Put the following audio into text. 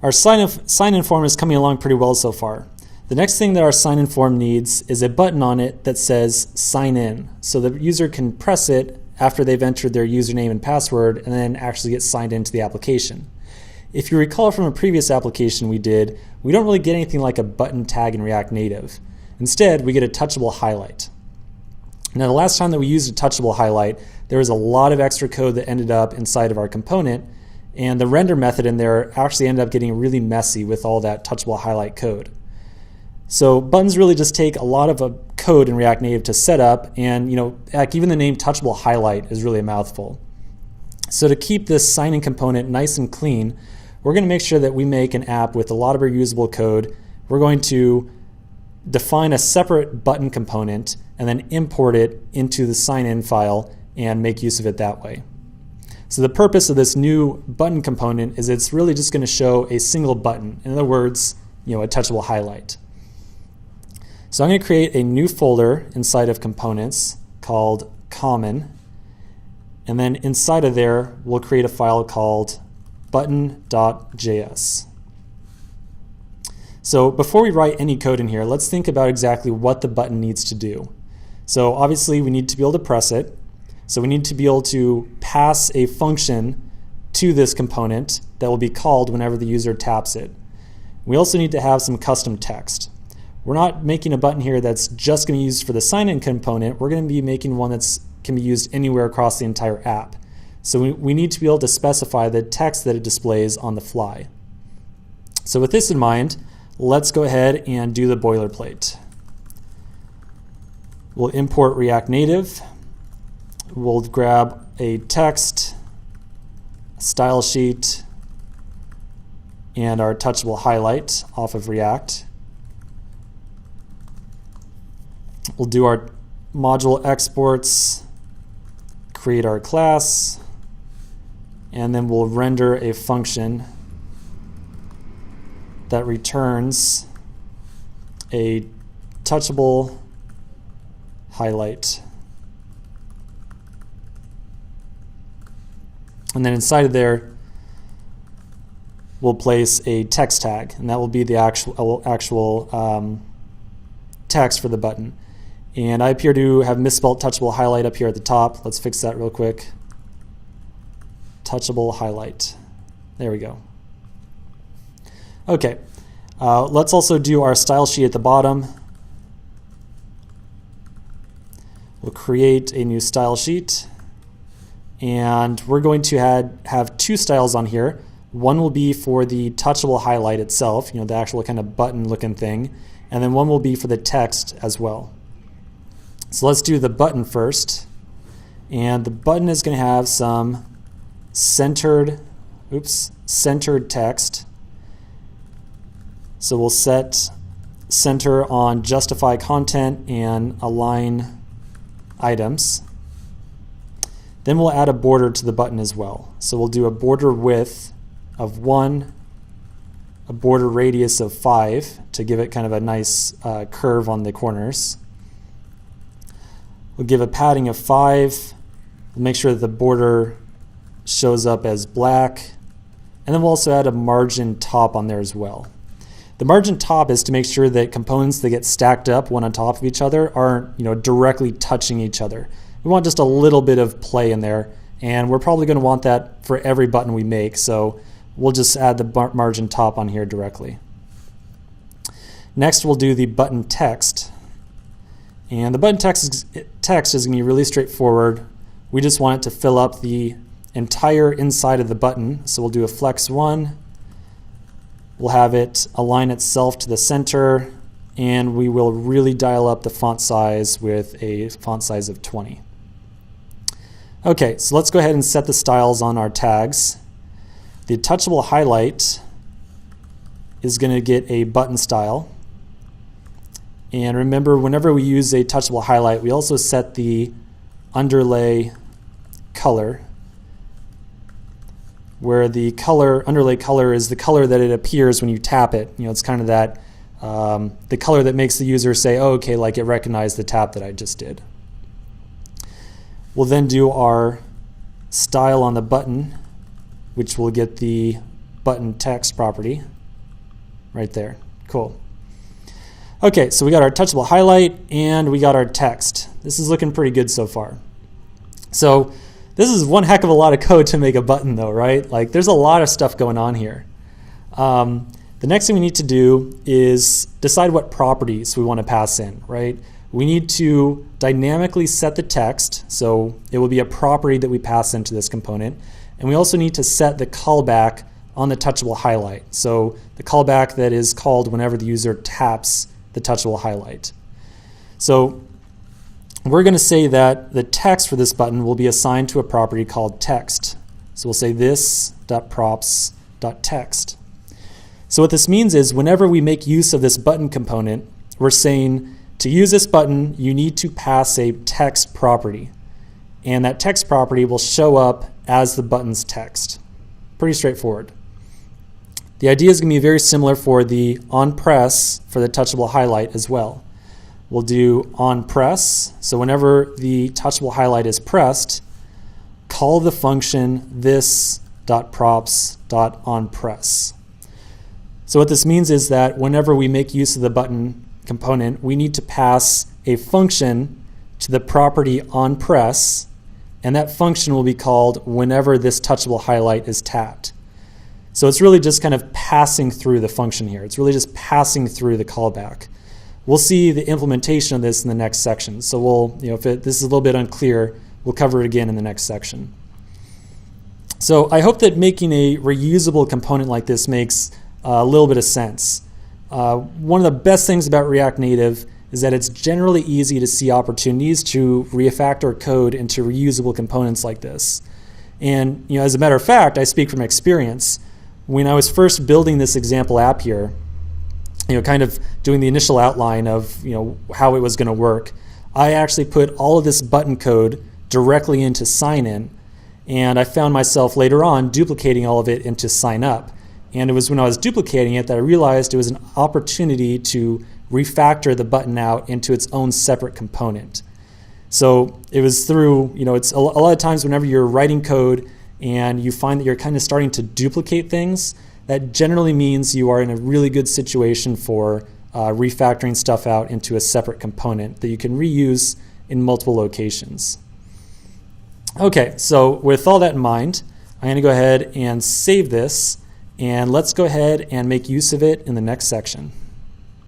Our sign-in form is coming along pretty well so far. The next thing that our sign-in form needs is a button on it that says sign in, so the user can press it after they've entered their username and password and then actually get signed into the application. If you recall from a previous application we did, we don't really get anything like a button tag in React Native. Instead, we get a touchable highlight. Now, the last time that we used a touchable highlight, there was a lot of extra code that ended up inside of our component, and the render method in there actually ended up getting really messy with all that touchable highlight code. So buttons really just take a lot of code in React Native to set up, and like even the name touchable highlight is really a mouthful. So to keep this sign-in component nice and clean, we're going to make sure that we make an app with a lot of reusable code. We're going to define a separate button component and then import it into the sign-in file and make use of it that way. So the purpose of this new button component is it's really just going to show a single button. In other words, a touchable highlight. So I'm going to create a new folder inside of components called common, and then inside of there we'll create a file called button.js. So before we write any code in here, let's think about exactly what the button needs to do. So obviously we need to be able to press it. So we need to be able to pass a function to this component that will be called whenever the user taps it. We also need to have some custom text. We're not making a button here that's just going to be used for the sign-in component. We're going to be making one that can be used anywhere across the entire app. So we need to be able to specify the text that it displays on the fly. So with this in mind, let's go ahead and do the boilerplate. We'll import React Native. We'll grab a text, a style sheet, and our touchable highlight off of React. We'll do our module exports, create our class, and then we'll render a function that returns a touchable highlight. And then inside of there, we'll place a text tag, and that will be the actual text for the button. And I appear to have misspelled touchable highlight up here at the top. Let's fix that real quick. Touchable highlight. There we go. Okay, let's also do our style sheet at the bottom. We'll create a new style sheet, and we're going to have two styles on here. One will be for the touchable highlight itself, the actual kind of button looking thing, and then one will be for the text as well. So let's do the button first, and the button is going to have some centered text. So we'll set center on justify content and align items. Then we'll add a border to the button as well. So we'll do a border width of 1, a border radius of 5 to give it kind of a nice curve on the corners. We'll give a padding of 5. We'll make sure that the border shows up as black. And then we'll also add a margin top on there as well. The margin top is to make sure that components that get stacked up one on top of each other aren't directly touching each other. We want just a little bit of play in there, and we're probably going to want that for every button we make, so we'll just add the margin top on here directly. Next, we'll do the button text. And the button text is going to be really straightforward. We just want it to fill up the entire inside of the button. So we'll do a flex 1. We'll have it align itself to the center, and we will really dial up the font size with a font size of 20. Okay, so let's go ahead and set the styles on our tags. The touchable highlight is going to get a button style. And remember, whenever we use a touchable highlight, we also set the underlay color, where the underlay color is the color that it appears when you tap it. It's kind of that the color that makes the user say, oh, okay, like it recognized the tap that I just did. We'll then do our style on the button, which will get the button text property right there. Cool. Okay, so we got our touchable highlight and we got our text. This is looking pretty good so far. So this is one heck of a lot of code to make a button though, right? Like there's a lot of stuff going on here. The next thing we need to do is decide what properties we want to pass in, right? We need to dynamically set the text, so it will be a property that we pass into this component. And we also need to set the callback on the touchable highlight. So the callback that is called whenever the user taps the touchable highlight. So we're going to say that the text for this button will be assigned to a property called text. So we'll say this.props.text. So what this means is whenever we make use of this button component, we're saying to use this button, you need to pass a text property. And that text property will show up as the button's text. Pretty straightforward. The idea is going to be very similar for the onPress for the touchable highlight as well. We'll do onPress. So whenever the touchable highlight is pressed, call the function this.props.onPress. So what this means is that whenever we make use of the button component, we need to pass a function to the property onPress, and that function will be called whenever this touchable highlight is tapped. So it's really just kind of passing through the function here. It's really just passing through the callback. We'll see the implementation of this in the next section. So we'll, if this is a little bit unclear, we'll cover it again in the next section. So I hope that making a reusable component like this makes a little bit of sense. One of the best things about React Native is that it's generally easy to see opportunities to refactor code into reusable components like this. And as a matter of fact, I speak from experience. When I was first building this example app here, kind of doing the initial outline of how it was going to work, I actually put all of this button code directly into sign-in, and I found myself later on duplicating all of it into sign-up. And it was when I was duplicating it that I realized it was an opportunity to refactor the button out into its own separate component. So it was through, it's a lot of times whenever you're writing code and you find that you're kind of starting to duplicate things, that generally means you are in a really good situation for refactoring stuff out into a separate component that you can reuse in multiple locations. Okay, so with all that in mind, I'm going to go ahead and save this, and let's go ahead and make use of it in the next section.